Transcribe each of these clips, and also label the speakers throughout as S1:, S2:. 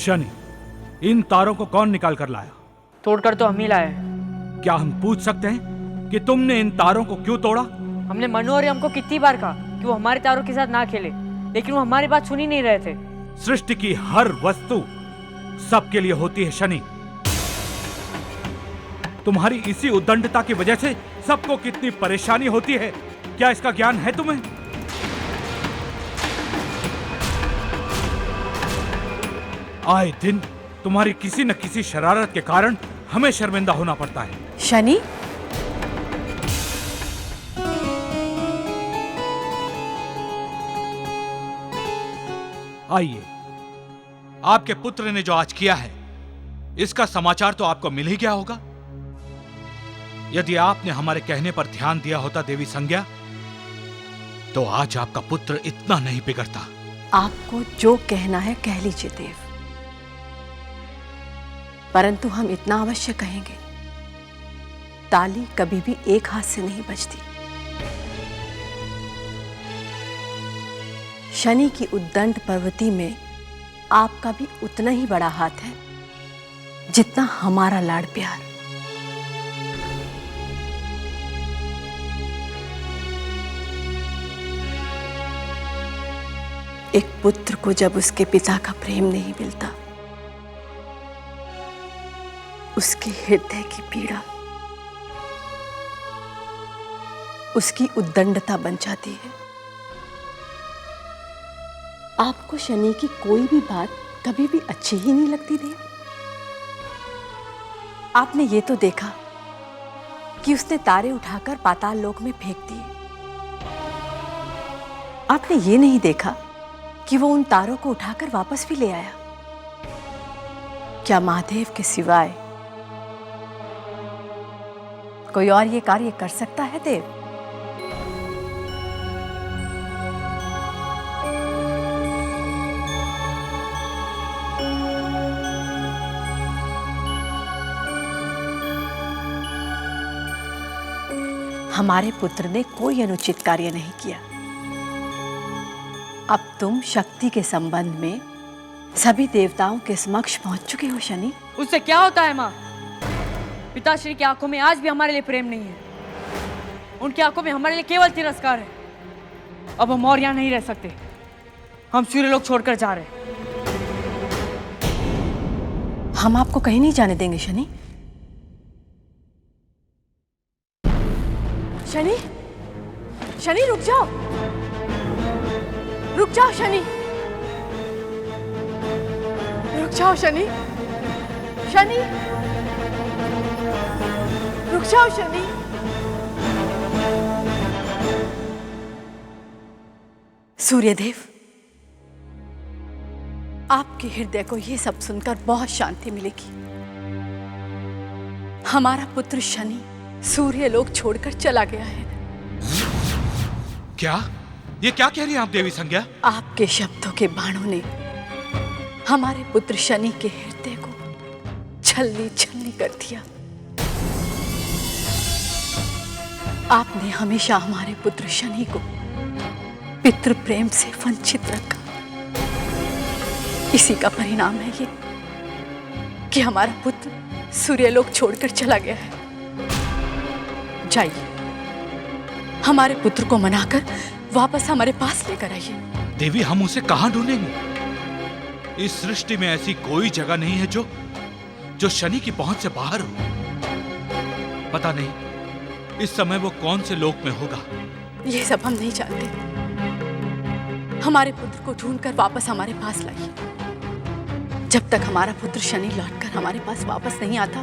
S1: शनि, इन तारों को कौन निकाल कर लाया?
S2: तोड़कर तो हम ही लाए हैं।
S1: क्या हम पूछ सकते हैं कि तुमने इन तारों को क्यों तोड़ा?
S2: हमने मनु और हमको कितनी बार कहा कि वो हमारे तारों के साथ ना खेले, लेकिन वो हमारी बात सुन ही नहीं रहे थे।
S1: सृष्टि की हर वस्तु सबके लिए होती है शनि। तुम्हारी इसी उद्दंडता की वजह से सबको कितनी परेशानी होती है, क्या इसका ज्ञान है तुम्हें? आए दिन तुम्हारी किसी न किसी शरारत के कारण हमें शर्मिंदा होना पड़ता है।
S3: शनि,
S1: आइए, आपके पुत्र ने जो आज किया है इसका समाचार तो आपको मिल ही गया होगा। यदि आपने हमारे कहने पर ध्यान दिया होता देवी संज्ञा, तो आज आपका पुत्र इतना नहीं बिगड़ता।
S3: आपको जो कहना है कह लीजिए देव, परंतु हम इतना अवश्य कहेंगे, ताली कभी भी एक हाथ से नहीं बजती। शनि की उद्दंड पर्वती में आपका भी उतना ही बड़ा हाथ है जितना हमारा लाड़ प्यार। एक पुत्र को जब उसके पिता का प्रेम नहीं मिलता, उसके हृदय की पीड़ा उसकी उद्दंडता बन जाती है। आपको शनि की कोई भी बात कभी भी अच्छी ही नहीं लगती थी। आपने ये तो देखा कि उसने तारे उठाकर पाताल लोक में फेंक दिए। आपने ये नहीं देखा कि वो उन तारों को उठाकर वापस भी ले आया। क्या महादेव के सिवाय कोई और ये कार्य कर सकता है देव? हमारे पुत्र ने कोई अनुचित कार्य नहीं किया। अब तुम शक्ति के संबंध में सभी देवताओं के समक्ष पहुंच चुके हो शनि।
S2: उससे क्या होता है माँ? पिताश्री की आंखों में आज भी हमारे लिए प्रेम नहीं है। उनकी आंखों में हमारे लिए केवल तिरस्कार है। अब हम और यहाँ नहीं रह सकते। हम सूर्यलोक छोड़कर जा रहे हैं।
S3: हम आपको कहीं नहीं जाने देंगे शनि। शनि, शनि रुक जाओ, रुक जाओ शनि, रुक जाओ शनि, शनि, रुक जाओ शनि। सूर्यदेव, आपके हृदय को यह सब सुनकर बहुत शांति मिलेगी। हमारा पुत्र शनि सूर्यलोक छोड़कर चला गया है।
S1: क्या? ये क्या कह रही हैं आप देवी संज्ञा?
S3: आपके शब्दों के बाणों ने हमारे पुत्र शनि के हृदय को छलनी छलनी कर दिया। आपने हमेशा हमारे पुत्र शनि को पितृ प्रेम से वंचित रखा। इसी का परिणाम है ये कि हमारा पुत्र सूर्यलोक छोड़कर चला गया है। जाइए, हमारे पुत्र को मनाकर वापस हमारे पास लेकर आइए।
S1: देवी, हम उसे कहां ढूंढेंगे? इस सृष्टि में ऐसी कोई जगह नहीं है जो शनि की पहुंच से बाहर हो। पता नहीं इस समय वो कौन से लोक में होगा।
S3: ये सब हम नहीं जानते। हमारे पुत्र को ढूंढकर वापस हमारे पास लाइए। जब तक हमारा पुत्र शनि लौटकर हमारे पास वापस नहीं आता,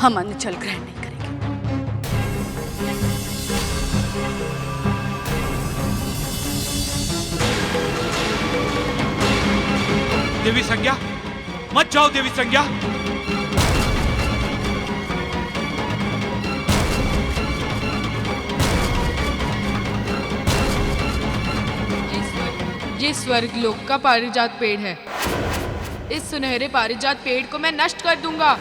S3: हम अन्न जल ग्रहण नहीं करेंगे।
S1: देवी संज्ञा, मत जाओ देवी संज्ञा।
S4: ये स्वर्गलोक का पारिजात पेड़ है। इस सुनहरे पारिजात पेड़ को मैं नष्ट कर दूंगा।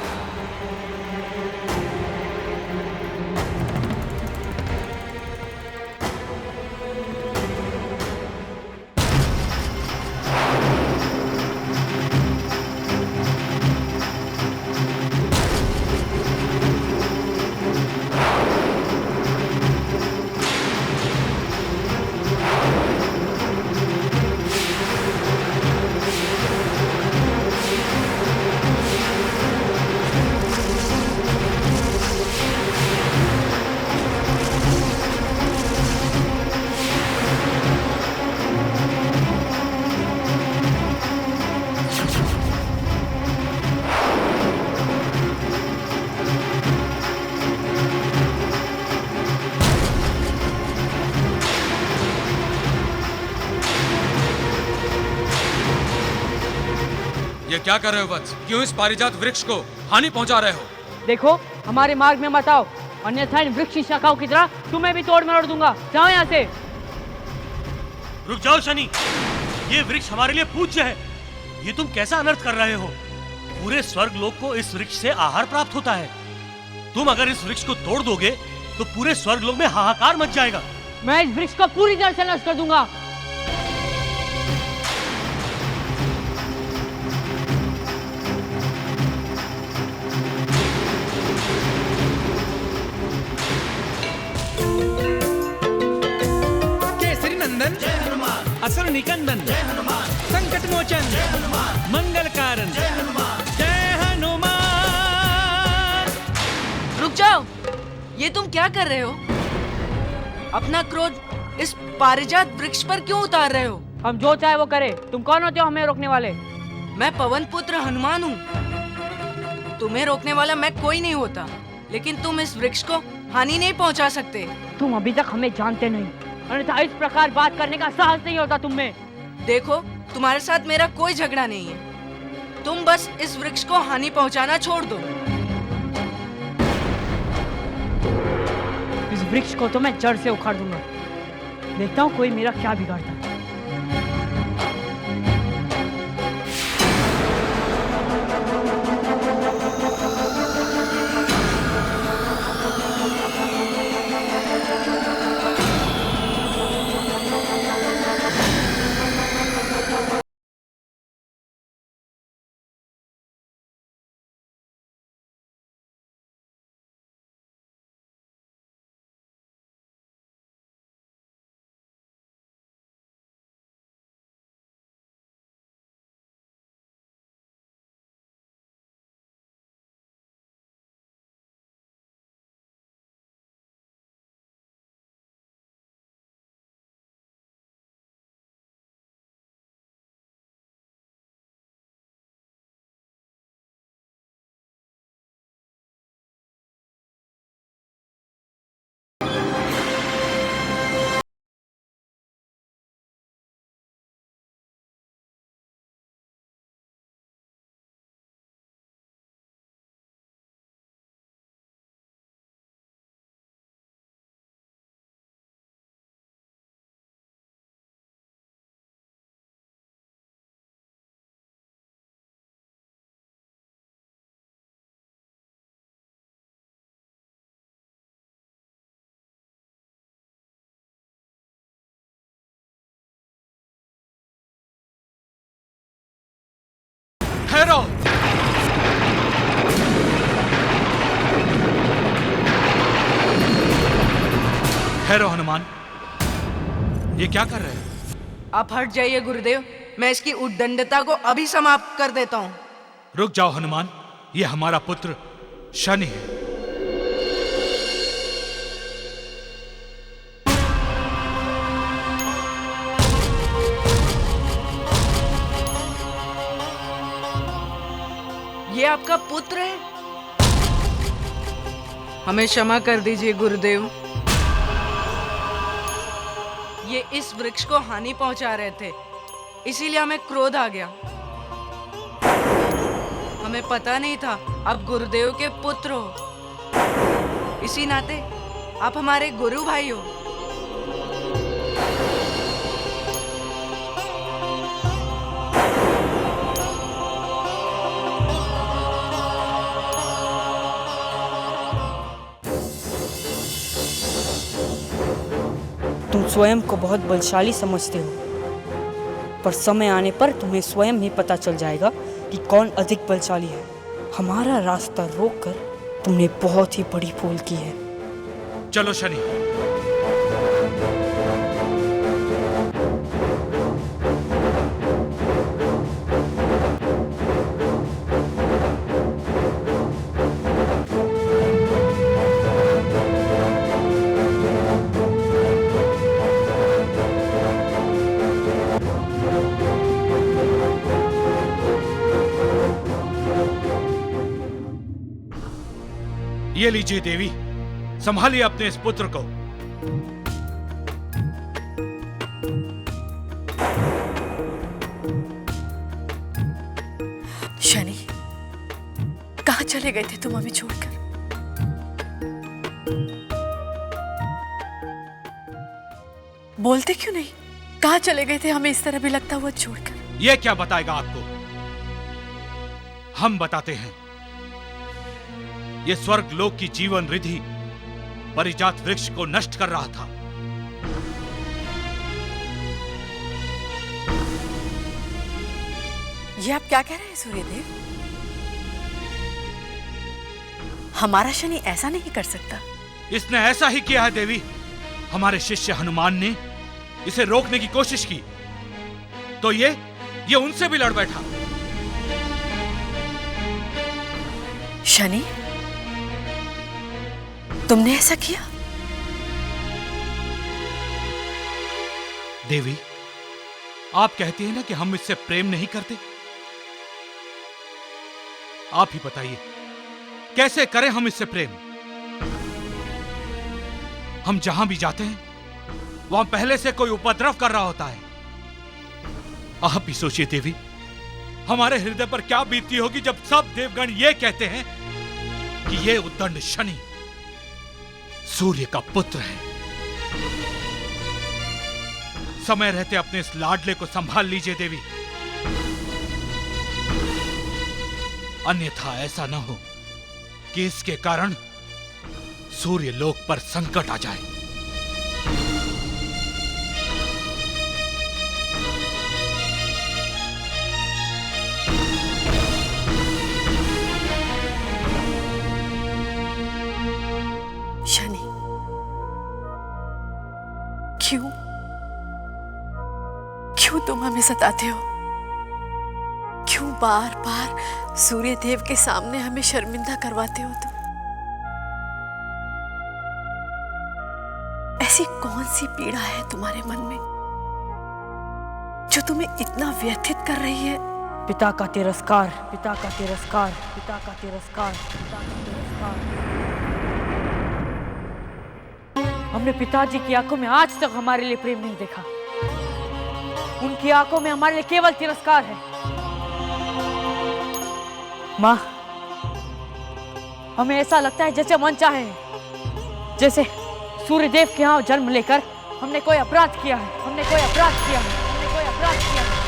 S1: क्या कर रहे हो वत्स? क्यों इस पारिजात वृक्ष को हानि पहुंचा रहे हो?
S2: देखो, हमारे मार्ग में मत आओ, अन्यथा इन वृक्ष की शाखाओं की तरह तुम्हें भी तोड़ मरोड़ दूंगा। जाओ यहाँ से।
S5: रुक जाओ शनि, ये वृक्ष हमारे लिए पूज्य है। ये तुम कैसा अनर्थ कर रहे हो? पूरे स्वर्ग लोक को इस वृक्ष से आहार प्राप्त होता है। तुम अगर इस वृक्ष को तोड़ दोगे तो पूरे स्वर्ग लोक में हाहाकार मच जाएगा।
S2: मैं इस वृक्ष को पूरी तरह से नष्ट कर दूंगा।
S6: केसरी नंदन, असुर निकंदन, संकट मोचन, मंगल कारण, जय हनुमान।
S7: रुक जाओ, ये तुम क्या कर रहे हो? अपना क्रोध इस पारिजात वृक्ष पर क्यों उतार रहे हो?
S2: हम जो चाहे वो करे, तुम कौन होते हो हमें रोकने वाले?
S7: मैं पवन पुत्र हनुमान हूँ। तुम्हें रोकने वाला मैं कोई नहीं होता, लेकिन तुम इस वृक्ष को हानि नहीं पहुँचा सकते।
S2: तुम अभी तक हमें जानते नहीं, अन्यथा इस प्रकार बात करने का साहस नहीं होता तुम में।
S7: देखो, तुम्हारे साथ मेरा कोई झगड़ा नहीं है। तुम बस इस वृक्ष को हानि पहुँचाना छोड़ दो।
S2: इस वृक्ष को तो मैं जड़ से उखाड़ दूंगा। देखता हूँ कोई मेरा क्या बिगाड़ता है।
S1: ठहरो! ठहरो हनुमान, ये क्या कर रहे हो?
S7: आप हट जाइए गुरुदेव, मैं इसकी उद्दंडता को अभी समाप्त कर देता हूँ।
S1: रुक जाओ हनुमान, ये हमारा पुत्र शनि है।
S7: ये आपका पुत्र है? हमें क्षमा कर दीजिए गुरुदेव। ये इस वृक्ष को हानि पहुंचा रहे थे, इसीलिए हमें क्रोध आ गया। हमें पता नहीं था आप गुरुदेव के पुत्र हो। इसी नाते आप हमारे गुरु भाई हो।
S2: तुम स्वयं को बहुत बलशाली समझते हो, पर समय आने पर तुम्हें स्वयं ही पता चल जाएगा कि कौन अधिक बलशाली है। हमारा रास्ता रोककर तुमने बहुत ही बड़ी भूल की है।
S1: चलो शनि। ये लीजिए देवी, संभालिए अपने इस पुत्र को।
S3: चले गए थे तुम हमें छोड़कर? बोलते क्यों नहीं? कहाँ चले गए थे हमें इस तरह बिलखता हुआ छोड़कर?
S1: यह क्या बताएगा आपको? हम बताते हैं। यह स्वर्ग लोक की जीवन रिधि परिजात वृक्ष को नष्ट कर रहा था।
S3: ये आप क्या कह रहे हैं सूर्यदेव? हमारा शनि ऐसा नहीं कर सकता।
S1: इसने ऐसा ही किया है देवी। हमारे शिष्य हनुमान ने इसे रोकने की कोशिश की तो ये उनसे भी लड़ बैठा।
S3: शनि, तुमने ऐसा किया?
S1: देवी, आप कहती हैं ना कि हम इससे प्रेम नहीं करते। आप ही बताइए कैसे करें हम इससे प्रेम? हम जहां भी जाते हैं वहां पहले से कोई उपद्रव कर रहा होता है। आप ही सोचिए देवी, हमारे हृदय पर क्या बीतती होगी जब सब देवगण ये कहते हैं कि ये उद्दंड शनि सूर्य का पुत्र है। समय रहते अपने इस लाडले को संभाल लीजिए देवी, अन्यथा ऐसा न हो कि इसके कारण सूर्य लोक पर संकट आ जाए।
S3: शनि, क्यों तुम हमें सताते हो? क्यों बार बार सूर्य देव के सामने हमें शर्मिंदा करवाते हो तुम? ऐसी कौन सी पीड़ा है तुम्हारे मन में जो तुम्हें इतना व्यथित कर रही है?
S2: पिता का तिरस्कार, पिता का तिरस्कार, पिता का तिरस्कार, पिता का तिरस्कार। हमने पिताजी की आंखों में आज तक हमारे लिए प्रेम नहीं देखा। उनकी आंखों में हमारे लिए केवल तिरस्कार है। माँ, हमें ऐसा लगता है जैसे मन चाहे, जैसे सूर्यदेव के यहाँ जन्म लेकर हमने कोई अपराध किया है। हमने कोई अपराध किया है। हमने कोई अपराध किया है।